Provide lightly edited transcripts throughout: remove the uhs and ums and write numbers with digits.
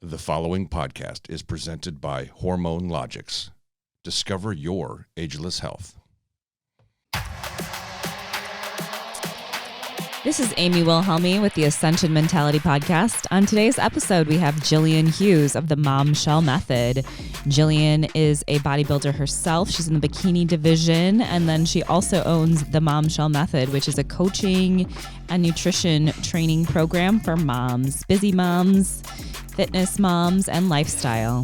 The following podcast is presented by Hormone Levels. Discover your ageless health. This is Amy Wilhelmy with the Ascension Mentality Podcast. On today's episode, we have Gillian Hughes of the Momshell Method. Jillian is a bodybuilder herself. She's in the Bikini Division, and then she also owns the Momshell Method, which is a coaching and nutrition training program for moms, busy moms, fitness moms, and lifestyle.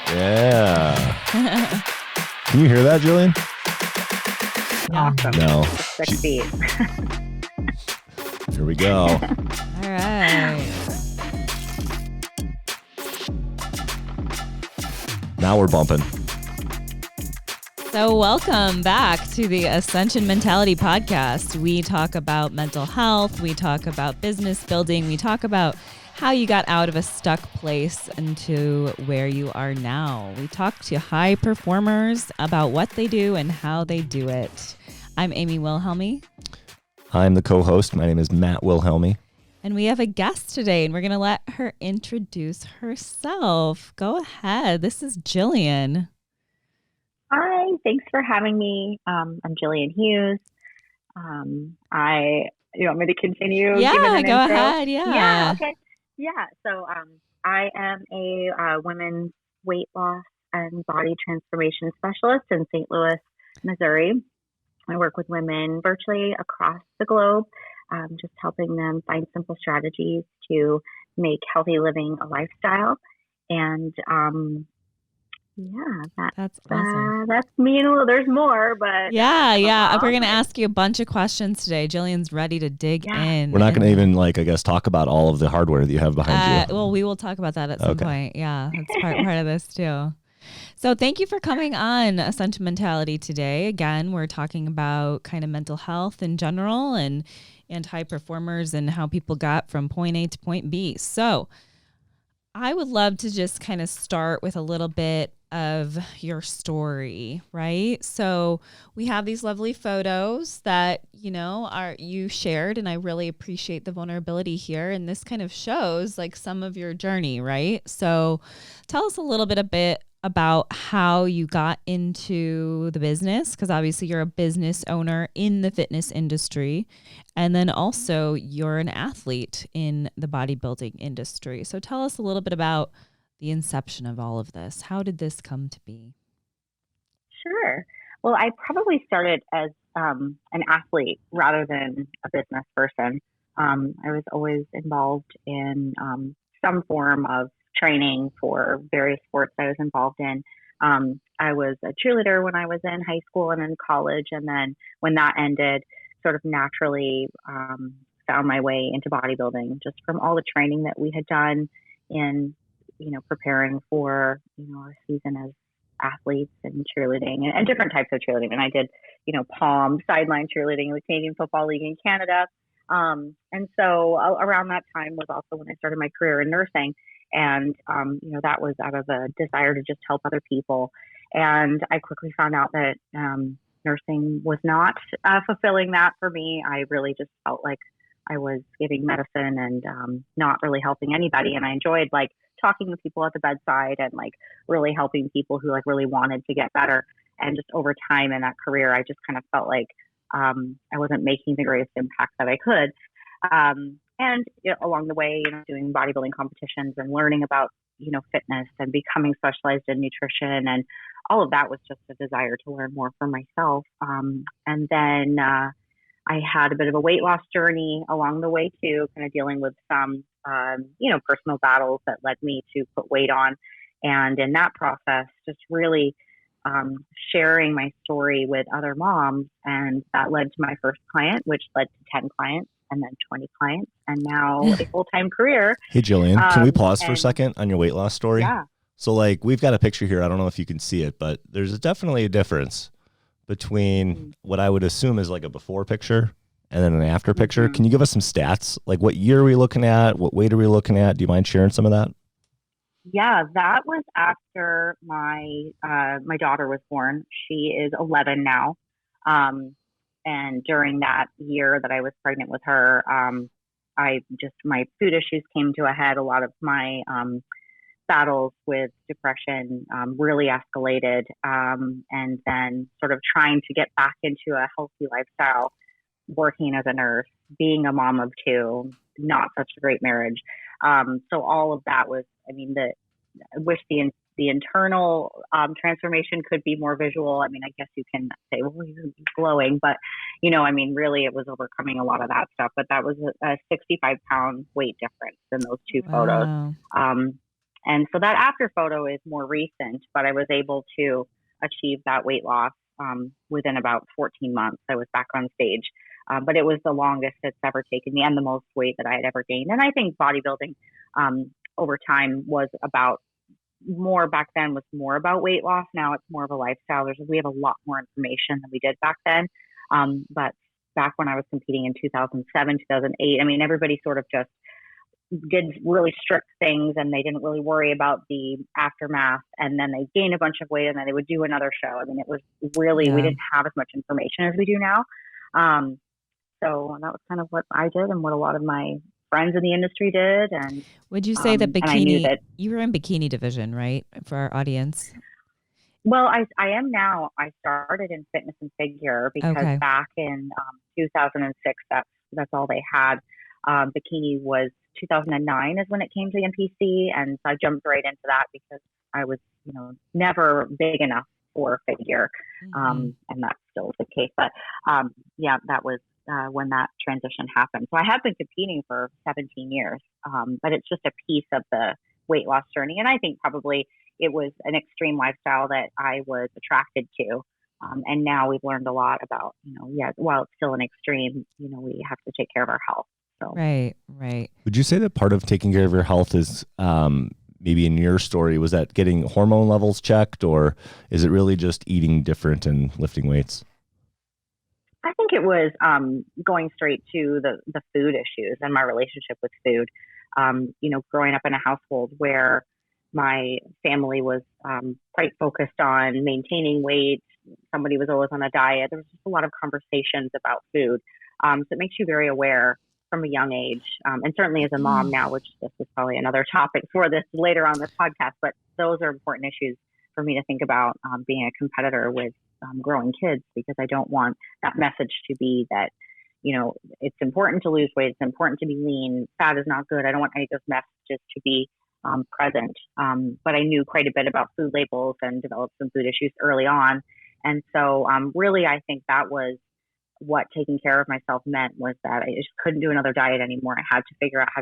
Yeah. Can you hear that, Jillian? Awesome. No. 6 feet. Here we go. All right. Now we're bumping. So welcome back to the Ascension Mentality Podcast. We talk about mental health. We talk about business building. We talk about how you got out of a stuck place into where you are now. We talk to high performers about what they do and how they do it. I'm Amy Wilhelmy. I'm the co-host. My name is Matt Wilhelmy. And we have a guest today, and we're going to let her introduce herself. Go ahead. This is Jillian. Hi, thanks for having me. I'm Gillian Hughes. You want me to continue? Yeah, giving an go intro? ahead. Yeah. Yeah, okay. Yeah, so I am a women's weight loss and body transformation specialist in St. Louis, Missouri. I work with women virtually across the globe, just helping them find simple strategies to make healthy living a lifestyle. And That's awesome. that's me. Well, there's more, but Yeah. We're going to ask you a bunch of questions today. Jillian's ready to dig in. We're not going to even, talk about all of the hardware that you have behind you. Well, we will talk about that at some point. Yeah, that's part of this too. So thank you for coming on Ascension Mentality today. Again, we're talking about kind of mental health in general and high performers and how people got from point A to point B. So I would love to just kind of start with a little bit of your story, right? So we have these lovely photos that, you shared, and I really appreciate the vulnerability here. And this kind of shows some of your journey, right? So tell us a little bit about how you got into the business, because obviously you're a business owner in the fitness industry, and then also you're an athlete in the bodybuilding industry. So tell us a little bit about the inception of all of this. How did this come to be? Sure. Well, I probably started as an athlete rather than a business person. I was always involved in some form of training for various sports I was involved in. I was a cheerleader when I was in high school and in college. And then when that ended, sort of naturally found my way into bodybuilding just from all the training that we had done in preparing for, our season as athletes and cheerleading and different types of cheerleading. And I did, POM, sideline cheerleading in the Canadian Football League in Canada. And so around that time was also when I started my career in nursing. And, that was out of a desire to just help other people. And I quickly found out that nursing was not fulfilling that for me. I really just felt like I was giving medicine and not really helping anybody. And I enjoyed talking to people at the bedside and really helping people who really wanted to get better. And just over time in that career, I just kind of felt like I wasn't making the greatest impact that I could. And along the way, doing bodybuilding competitions and learning about, fitness and becoming specialized in nutrition, and all of that was just a desire to learn more for myself. And then I had a bit of a weight loss journey along the way too, kind of dealing with some, personal battles that led me to put weight on. And in that process, just really sharing my story with other moms. And that led to my first client, which led to 10 clients. And then 20 clients, and now a full-time career. Hey, Jillian, can we pause for a second on your weight loss story? Yeah. So we've got a picture here. I don't know if you can see it, but there's definitely a difference between what I would assume is a before picture and then an after picture. Can you give us some stats? What year are we looking at? What weight are we looking at? Do you mind sharing some of that? Yeah, that was after my daughter was born. She is 11 now. Um, and during that year that I was pregnant with her, my food issues came to a head. A lot of my battles with depression really escalated. And then sort of trying to get back into a healthy lifestyle, working as a nurse, being a mom of two, not such a great marriage. So all of that was, I mean, I wish the internal transformation could be more visual. I mean, I guess you can say, well, he's glowing, but I mean, really, it was overcoming a lot of that stuff. But that was a 65-pound weight difference in those two photos. And so that after photo is more recent, but I was able to achieve that weight loss within about 14 months. I was back on stage. But it was the longest it's ever taken me and the most weight that I had ever gained. And I think bodybuilding over time was back then was more about weight loss. Now it's more of a lifestyle. We have a lot more information than we did back then. But back when I was competing in 2007, 2008, I mean, everybody sort of just did really strict things and they didn't really worry about the aftermath. And then they gained a bunch of weight and then they would do another show. I mean, it was really, we didn't have as much information as we do now. So that was kind of what I did and what a lot of my friends in the industry did. And would you say that bikini, you were in Bikini Division, right? For our audience. Well, I am now. I started in fitness and figure because back in 2006, that's all they had. Bikini was 2009 is when it came to the NPC. And so I jumped right into that because I was, never big enough for figure. And that's still the case. But that was when that transition happened. So I have been competing for 17 years, but it's just a piece of the weight loss journey. And I think probably it was an extreme lifestyle that I was attracted to. And now we've learned a lot about, while it's still an extreme, we have to take care of our health. So. Right. Would you say that part of taking care of your health is maybe in your story, was that getting hormone levels checked, or is it really just eating different and lifting weights? I think it was going straight to the food issues and my relationship with food. Growing up in a household where my family was quite focused on maintaining weight. Somebody was always on a diet. There was just a lot of conversations about food. So it makes you very aware from a young age. And certainly as a mom now, which this is probably another topic for this later on this podcast, but those are important issues for me to think about being a competitor with growing kids, because I don't want that message to be that, it's important to lose weight. It's important to be lean. Fat is not good. I don't want any of those messages to be present. But I knew quite a bit about food labels and developed some food issues early on. And so really, I think that was what taking care of myself meant, was that I just couldn't do another diet anymore. I had to figure out how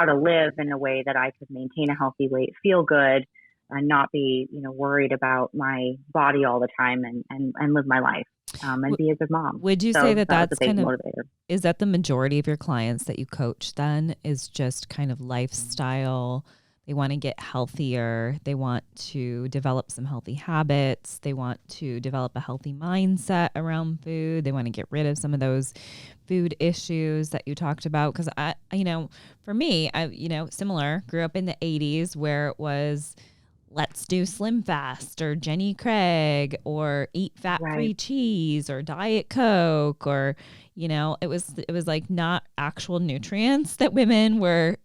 to live in a way that I could maintain a healthy weight, feel good, and not be, worried about my body all the time, and live my life and be a good mom. Would you say that's a big kind of motivator? Is that the majority of your clients that you coach then, is just kind of lifestyle? They want to get healthier. They want to develop some healthy habits. They want to develop a healthy mindset around food. They want to get rid of some of those food issues that you talked about. Because for me, similar, grew up in the 80s where it was, let's do Slim Fast or Jenny Craig or eat fat-free cheese or Diet Coke, or, it was like not actual nutrients that women were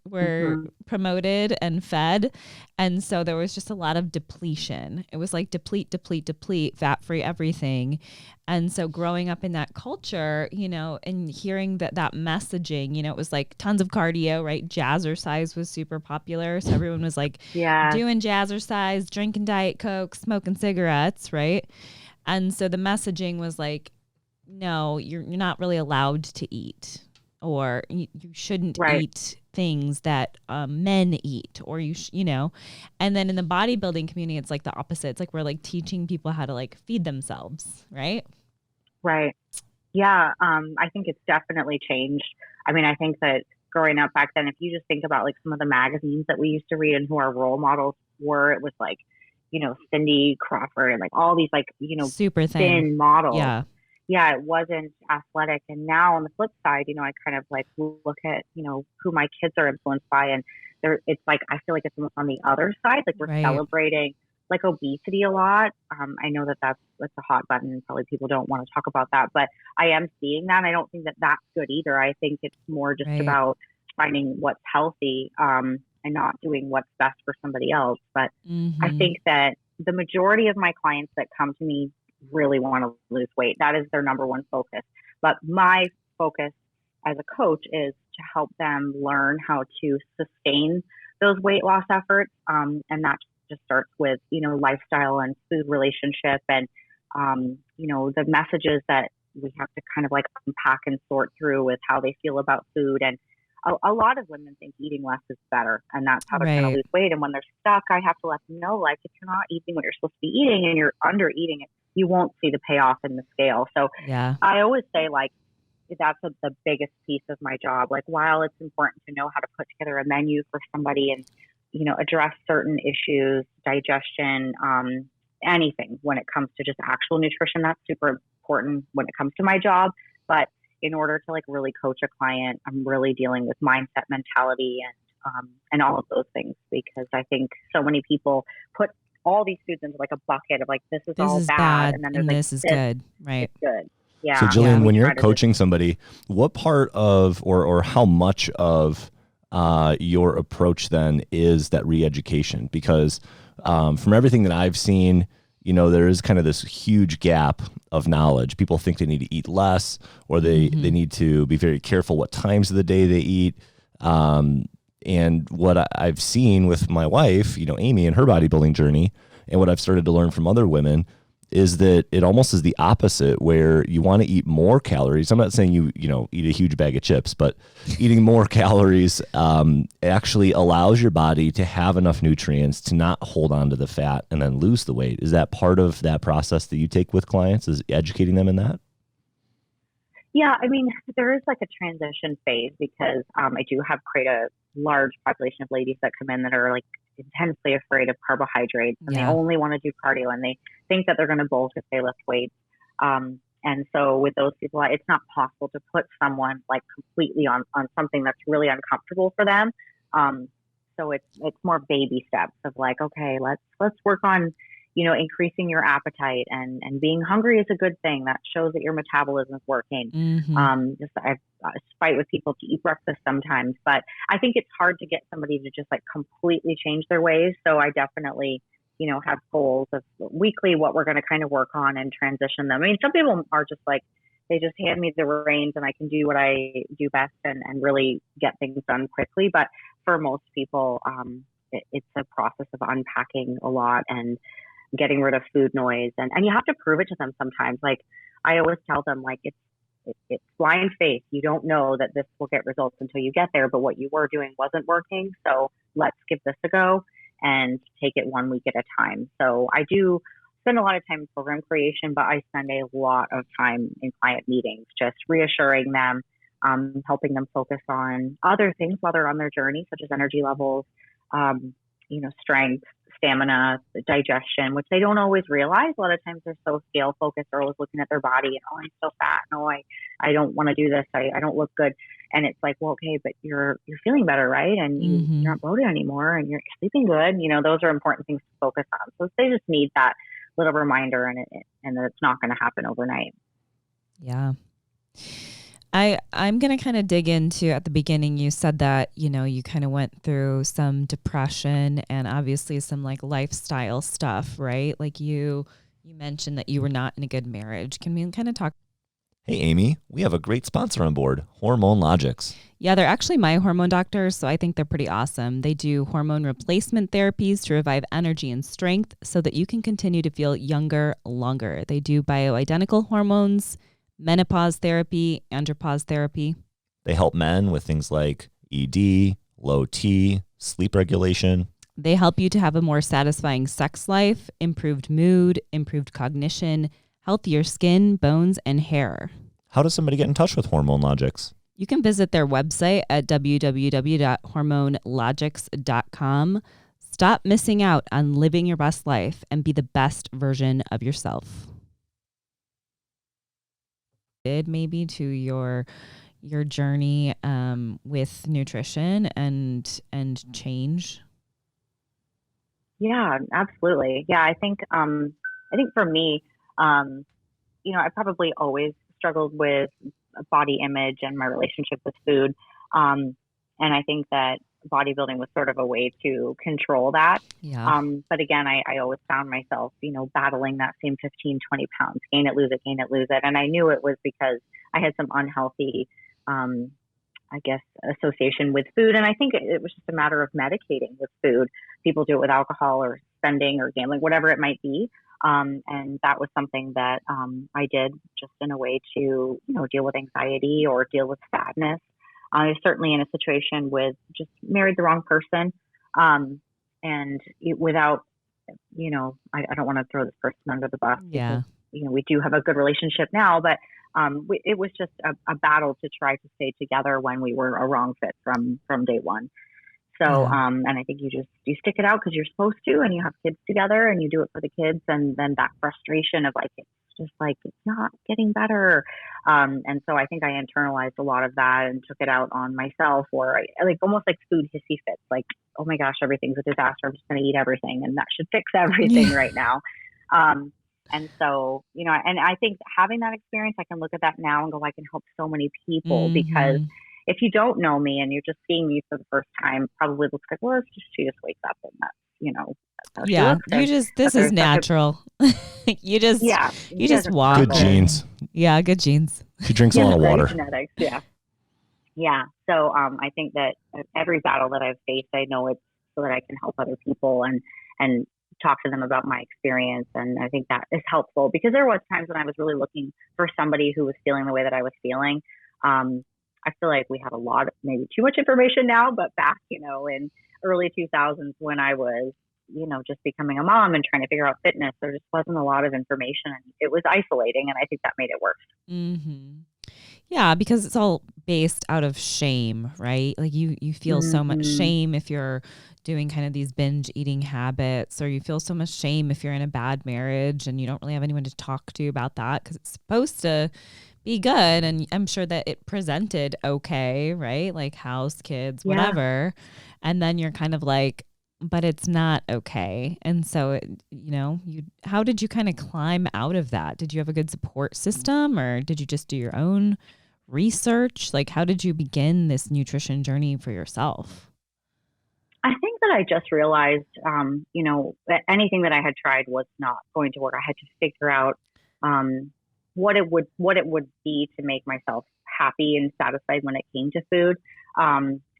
promoted and fed. And so there was just a lot of depletion. It was like deplete, fat-free everything. And so growing up in that culture, and hearing that messaging, it was like tons of cardio, right? Jazzercise was super popular. So everyone was like doing jazzercise, drinking Diet Coke, smoking cigarettes, right? And so the messaging was like, no, you're not really allowed to eat, or you shouldn't eat things that men eat, or and then in the bodybuilding community, it's like the opposite. It's like we're like teaching people how to like feed themselves, right? Right. Yeah. I think it's definitely changed. I mean, I think that growing up back then, if you just think about like some of the magazines that we used to read and who our role models were, it was like, Cindy Crawford and like all these like, super thin models. Yeah, it wasn't athletic. And now on the flip side, I kind of like look at, who my kids are influenced by, and it's like, I feel like it's almost on the other side. Like we're celebrating like obesity a lot. I know that's a hot button and probably people don't want to talk about that, but I am seeing that. And I don't think that that's good either. I think it's more just about finding what's healthy, and not doing what's best for somebody else. But I think that the majority of my clients that come to me really want to lose weight. That is their number one focus. But my focus as a coach is to help them learn how to sustain those weight loss efforts. And that just starts with, lifestyle and food relationship and, the messages that we have to kind of like unpack and sort through with how they feel about food. And a lot of women think eating less is better, and that's how they're going to lose weight. And when they're stuck, I have to let them know, like, if you're not eating what you're supposed to be eating and you're under eating it, you won't see the payoff in the scale. So I always say, like, that's the biggest piece of my job. Like, while it's important to know how to put together a menu for somebody and, address certain issues, digestion, anything when it comes to just actual nutrition, that's super important when it comes to my job. But in order to like really coach a client, I'm really dealing with mindset, mentality, and all of those things, because I think so many people put all these foods into like a bucket of like, this is all bad, and then there's like, this is good, right? Good. Yeah. So Jillian, when you're coaching somebody, what part of, or how much of your approach then is that re-education? Because from everything that I've seen, there is kind of this huge gap of knowledge. People think they need to eat less, or they need to be very careful what times of the day they eat. And what I've seen with my wife, Amy, and her bodybuilding journey, and what I've started to learn from other women, is that it almost is the opposite, where you want to eat more calories. I'm not saying you eat a huge bag of chips, but eating more calories actually allows your body to have enough nutrients to not hold on to the fat and then lose the weight. Is that part of that process that you take with clients, is educating them in that? Yeah, I mean, there is like a transition phase, because I do have quite a large population of ladies that come in that are like intensely afraid of carbohydrates, and they only want to do cardio, and they think that they're going to bulk if they lift weights. And so with those people, it's not possible to put someone like completely on something that's really uncomfortable for them. So it's more baby steps of like, okay, let's work on, increasing your appetite, and being hungry is a good thing. That shows that your metabolism is working. I fight with people to eat breakfast sometimes, but I think it's hard to get somebody to just like completely change their ways. So I definitely, have goals of weekly what we're going to kind of work on and transition them. I mean, some people are just like, they just hand me the reins and I can do what I do best and really get things done quickly. But for most people, it's a process of unpacking a lot and getting rid of food noise, and you have to prove it to them sometimes. Like I always tell them, like, it's blind faith. You don't know that this will get results until you get there, but what you were doing wasn't working. So let's give this a go and take it 1 week at a time. So I do spend a lot of time in program creation, but I spend a lot of time in client meetings, just reassuring them, helping them focus on other things while they're on their journey, such as energy levels, strength, stamina, digestion, which they don't always realize. A lot of times they're so scale focused, they're always looking at their body and, oh, I'm so fat. No, I don't want to do this. I don't look good. And it's like, well, okay, but you're feeling better, right? And you're not bloated anymore, and you're sleeping good. Those are important things to focus on. So they just need that little reminder, and that it's not going to happen overnight. Yeah. I'm going to kind of dig into, at the beginning, you said that, you kind of went through some depression and obviously some like lifestyle stuff, right? Like you mentioned that you were not in a good marriage. Can we kind of talk? Hey, Amy, we have a great sponsor on board, Hormone Levels. Yeah, they're actually my hormone doctors, so I think they're pretty awesome. They do hormone replacement therapies to revive energy and strength so that you can continue to feel younger longer. They do bioidentical hormones, menopause therapy, andropause therapy. They help men with things like ED, low T, sleep regulation. They help you to have a more satisfying sex life, improved mood, improved cognition, healthier skin, bones, and hair. How does somebody get in touch with Hormone Levels? You can visit their website at www.hormonelevels.com. Stop missing out on living your best life and be the best version of yourself. Maybe to your, your journey with nutrition and change? Yeah, absolutely. Yeah, I think for me, I probably always struggled with body image and my relationship with food. And I think that bodybuilding was sort of a way to control that. Yeah. But again, I always found myself, battling that same 15, 20 pounds, gain it, lose it, gain it, lose it. And I knew it was because I had some unhealthy, association with food. And I think it was just a matter of medicating with food. People do it with alcohol or spending or gambling, whatever it might be. And that was something that I did just in a way to, deal with anxiety or deal with sadness. I was certainly in a situation with just married the wrong person. Without, I don't want to throw this person under the bus. Yeah. Because, we do have a good relationship now, but it was just a battle to try to stay together when we were a wrong fit from day one. So, and I think you stick it out because you're supposed to, and you have kids together and you do it for the kids. And then that frustration of it's just it's not getting better. And so I think I internalized a lot of that and took it out on myself, or almost like food hissy fits, oh my gosh, everything's a disaster. I'm just going to eat everything and that should fix everything right now. And so, and I think having that experience, I can look at that now and go, I can help so many people because if you don't know me and you're just seeing me for the first time, probably looks like, well, she just wakes up and that's, yeah, this is natural. you just walk. Good genes. Yeah, good genes. She drinks a lot of water. Genetics, yeah. Yeah. So I think that every battle that I've faced, I know it's so that I can help other people and talk to them about my experience. And I think that is helpful because there was times when I was really looking for somebody who was feeling the way that I was feeling. I feel like we have a lot of maybe too much information now, but back, in early 2000s when I was, just becoming a mom and trying to figure out fitness, there just wasn't a lot of information and it was isolating. And I think that made it worse. Mm-hmm. Yeah, because it's all based out of shame, right? Like you feel so much shame if you're doing kind of these binge eating habits, or you feel so much shame if you're in a bad marriage and you don't really have anyone to talk to about that because it's supposed to be good. And I'm sure that it presented okay, right? Like house, kids, whatever. Yeah. And then you're kind of like, but it's not okay. And so, how did you kind of climb out of that? Did you have a good support system or did you just do your own research? Like, how did you begin this nutrition journey for yourself? I think that I just realized, that anything that I had tried was not going to work. I had to figure out what it would be to make myself happy and satisfied when it came to food.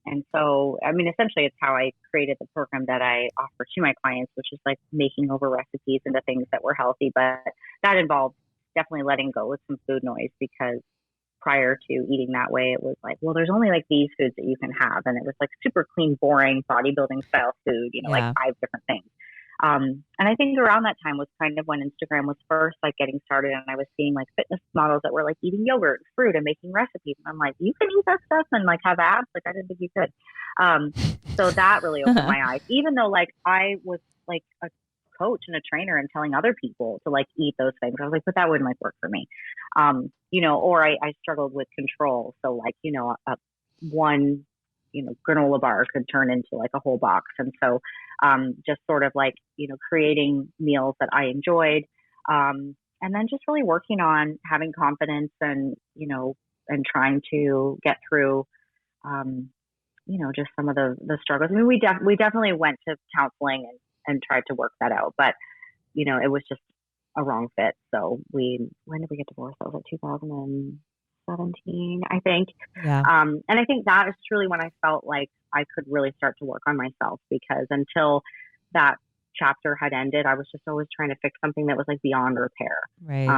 And so, essentially it's how I created the program that I offer to my clients, which is like making over recipes into things that were healthy. But that involved definitely letting go of some food noise because prior to eating that way, it was like, well, there's only like these foods that you can have. And it was like super clean, boring bodybuilding style food, like 5 different things. And I think around that time was kind of when Instagram was first like getting started, and I was seeing like fitness models that were like eating yogurt, fruit, and making recipes. And I'm like, you can eat that stuff and like have abs? Like I didn't think you could. So that really opened my eyes. Even though like I was like a coach and a trainer and telling other people to like eat those things, I was like, but that wouldn't like work for me. Or I struggled with control. So like one granola bar could turn into like a whole box. And so just sort of like, creating meals that I enjoyed. And then just really working on having confidence and, and trying to get through, just some of the struggles. We definitely went to counseling and tried to work that out, but, it was just a wrong fit. So when did we get divorced? That was like 2017, I think. Yeah. And I think that is truly when I felt like I could really start to work on myself, because until that chapter had ended, I was just always trying to fix something that was like beyond repair. Right.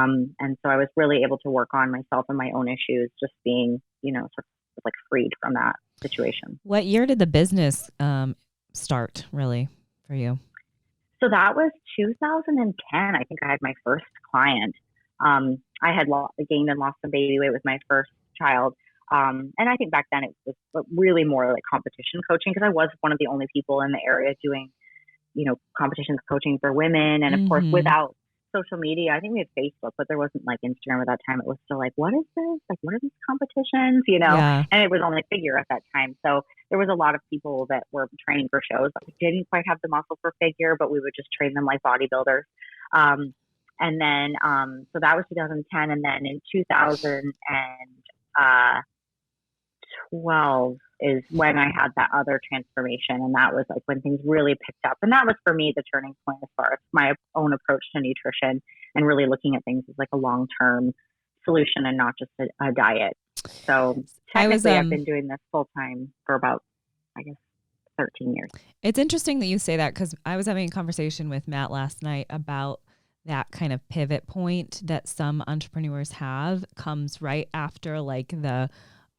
And so I was really able to work on myself and my own issues, just being, sort of like freed from that situation. What year did the business start really for you? So that was 2010. I think I had my first client. I had gained and lost some baby weight with my first child. And I think back then it was really more like competition coaching, because I was one of the only people in the area doing, competition coaching for women. And of course, without social media. I think we had Facebook, but there wasn't like Instagram at that time. It was still like, what is this? Like, what are these competitions? You know, Yeah. and it was only figure at that time. So there was a lot of people that were training for shows, but we didn't quite have the muscle for figure, but we would just train them like bodybuilders. And then, so that was 2010. And then in 2012 is when I had that other transformation. And that was like when things really picked up. And that was for me the turning point as far as my own approach to nutrition and really looking at things as like a long-term solution and not just a diet. So technically I've been doing this full time for about, I guess, 13 years. It's interesting that you say that, because I was having a conversation with Matt last night about that kind of pivot point that some entrepreneurs have comes right after like the,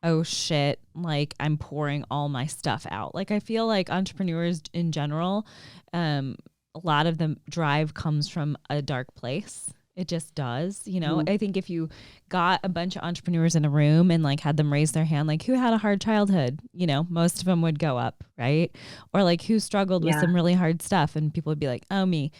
oh shit, like I'm pouring all my stuff out. Like I feel like entrepreneurs in general, a lot of the drive comes from a dark place. It just does. You know, I think if you got a bunch of entrepreneurs in a room and like had them raise their hand, like who had a hard childhood, you know, most of them would go up, right? Or like who struggled with some really hard stuff, and people would be like, oh, me.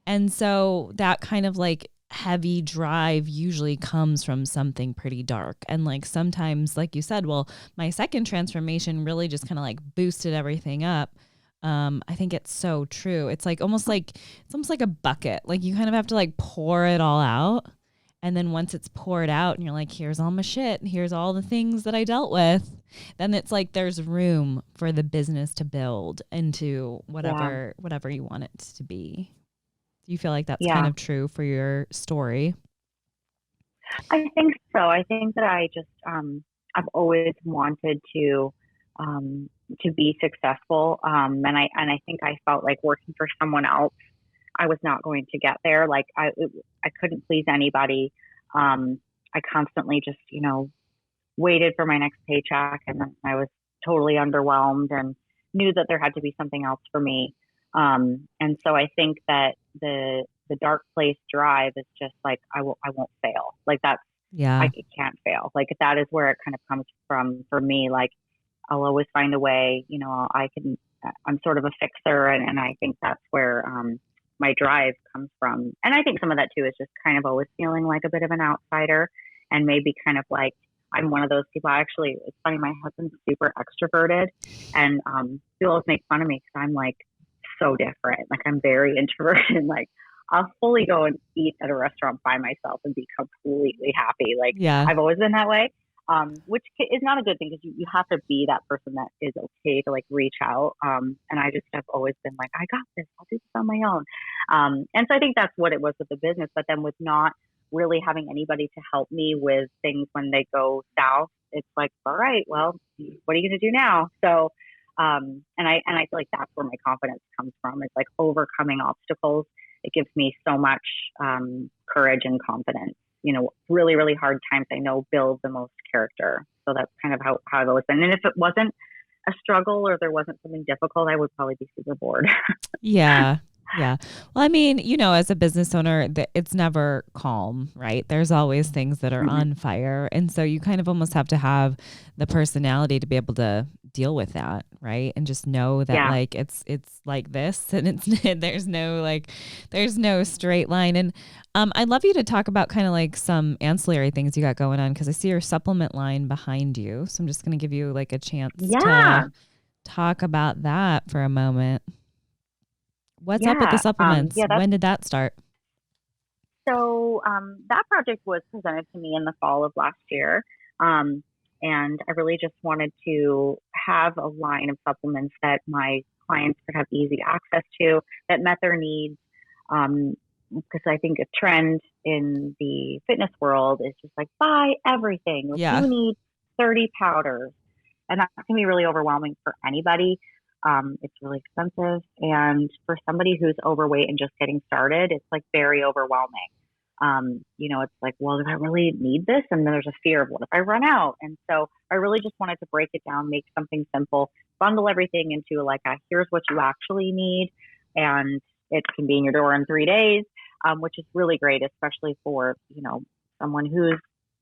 And so that kind of like heavy drive usually comes from something pretty dark. And like sometimes, like you said, well, my second transformation really just kind of like boosted everything up. I think it's so true. It's almost like a bucket. Like you kind of have to like pour it all out. And then once it's poured out and you're like, here's all my shit and here's all the things that I dealt with, then it's like there's room for the business to build into whatever you want it to be. Do you feel like that's kind of true for your story? I think so. I think that I just I've always wanted to be successful, and I think I felt like working for someone else, I was not going to get there. Like I couldn't please anybody. I constantly just waited for my next paycheck, and then I was totally underwhelmed and knew that there had to be something else for me. And so I think that the dark place drive is just like, I won't fail. Like that's, I can't fail. Like that is where it kind of comes from for me. Like I'll always find a way, I'm sort of a fixer. And I think that's where, my drive comes from. And I think some of that too is just kind of always feeling like a bit of an outsider, and maybe kind of like, I'm one of those people. Actually, it's funny. My husband's super extroverted, and people always make fun of me because I'm like so different. Like I'm very introverted. Like I'll fully go and eat at a restaurant by myself and be completely happy. Like I've always been that way, which is not a good thing, because you have to be that person that is okay to like reach out. And I just have always been like, I got this. I'll do this on my own. And so I think that's what it was with the business. But then with not really having anybody to help me with things when they go south, it's like, all right, well, what are you going to do now? So, and I feel like that's where my confidence comes from. It's like overcoming obstacles. It gives me so much courage and confidence. Really, really hard times I know build the most character. So that's kind of how I've always been. And if it wasn't a struggle or there wasn't something difficult, I would probably be super bored. Yeah. Well, I mean, as a business owner, it's never calm, right? There's always things that are on fire. And so you kind of almost have to have the personality to be able to deal with that, right? And just know that like it's like this, and there's no straight line. And I'd love you to talk about kind of like some ancillary things you got going on, because I see your supplement line behind you. So I'm just going to give you like a chance to talk about that for a moment. What's up with the supplements? When did that start? So that project was presented to me in the fall of last year. And I really just wanted to have a line of supplements that my clients could have easy access to, that met their needs. Because I think a trend in the fitness world is just like, buy everything. Like, you need 30 powders. And that can be really overwhelming for anybody. It's really expensive. And for somebody who's overweight and just getting started, it's like very overwhelming. It's like, well, do I really need this? And then there's a fear of what if I run out? And so I really just wanted to break it down, make something simple, bundle everything into like here's what you actually need. And it can be in your door in 3 days, which is really great, especially for, someone who's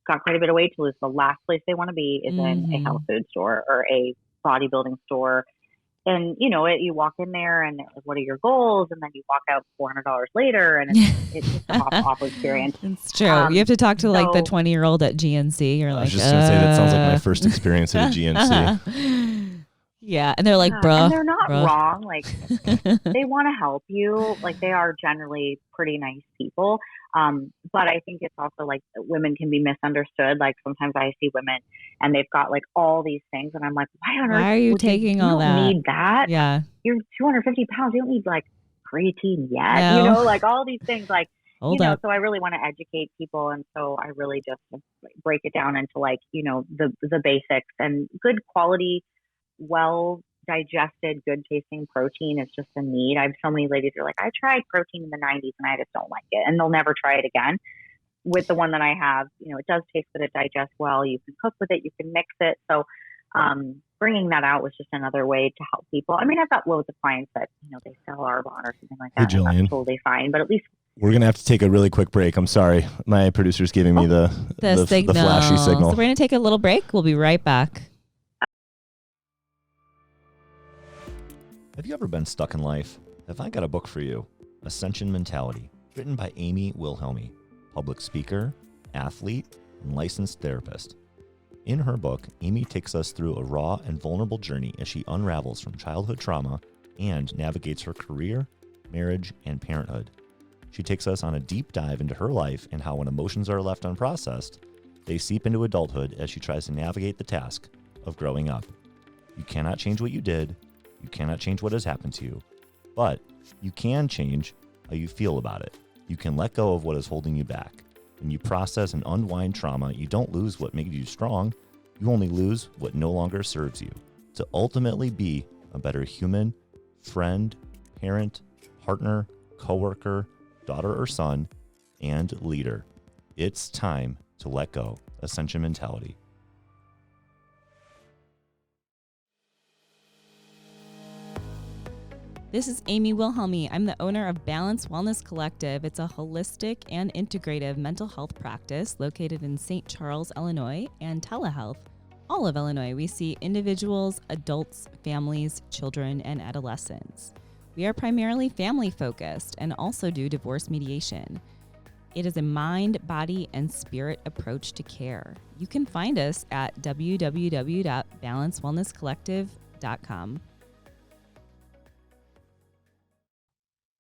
got quite a bit of weight to lose. The last place they want to be is in a health food store or a bodybuilding store. and you walk in there and they're like, what are your goals? And then you walk out $400 later, and it's just an awful experience. It's true. You have to talk to like the 20-year-old at GNC. You're I like, was just going to say, that sounds like my first experience at a GNC. Yeah. And they're like, bruh. And they're not wrong. Like, they want to help you. Like, they are generally pretty nice people. But I think it's also like women can be misunderstood. Like, sometimes I see women and they've got like all these things, and I'm like, why on earth are you taking all that? You don't need that. Yeah. You're 250 pounds. You don't need like creatine yet. No. Like all these things, like, Hold up. so I really want to educate people. And so I really just break it down into like, the basics, and good quality, well digested, good tasting protein is just a need. I have so many ladies who are like, I tried protein in the 90s and I just don't like it, and they'll never try it again. With the one that I have, it does taste good, it digests well, you can cook with it, you can mix it. So bringing that out was just another way to help people. I mean, I've got loads of clients that they sell Arbonne or something like that. Hey, Jillian. That's totally fine, but at least we're going to have to take a really quick break. I'm sorry. My producer's giving me the flashy signal. So we're going to take a little break. We'll be right back. Have you ever been stuck in life? Have I got a book for you? Ascension Mentality, written by Amy Wilhelmy, public speaker, athlete, and licensed therapist. In her book, Amy takes us through a raw and vulnerable journey as she unravels from childhood trauma and navigates her career, marriage, and parenthood. She takes us on a deep dive into her life and how, when emotions are left unprocessed, they seep into adulthood as she tries to navigate the task of growing up. You cannot change what you did. You cannot change what has happened to you, but you can change how you feel about it. You can let go of what is holding you back. When you process and unwind trauma, you don't lose what made you strong. You only lose what no longer serves you, to ultimately be a better human, friend, parent, partner, coworker, daughter or son, and leader. It's time to let go. Ascension Mentality. This is Amy Wilhelmy. I'm the owner of Balance Wellness Collective. It's a holistic and integrative mental health practice located in St. Charles, Illinois, and telehealth. All of Illinois, we see individuals, adults, families, children, and adolescents. We are primarily family focused and also do divorce mediation. It is a mind, body, and spirit approach to care. You can find us at www.balancewellnesscollective.com.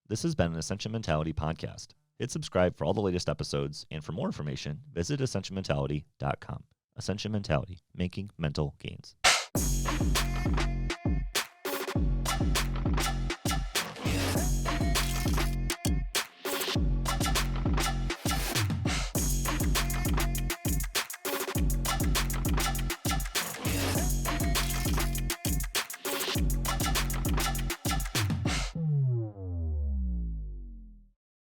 This has been an Ascension Mentality podcast. Hit subscribe for all the latest episodes, and for more information, visit ascensionmentality.com. Ascension Mentality, making mental gains.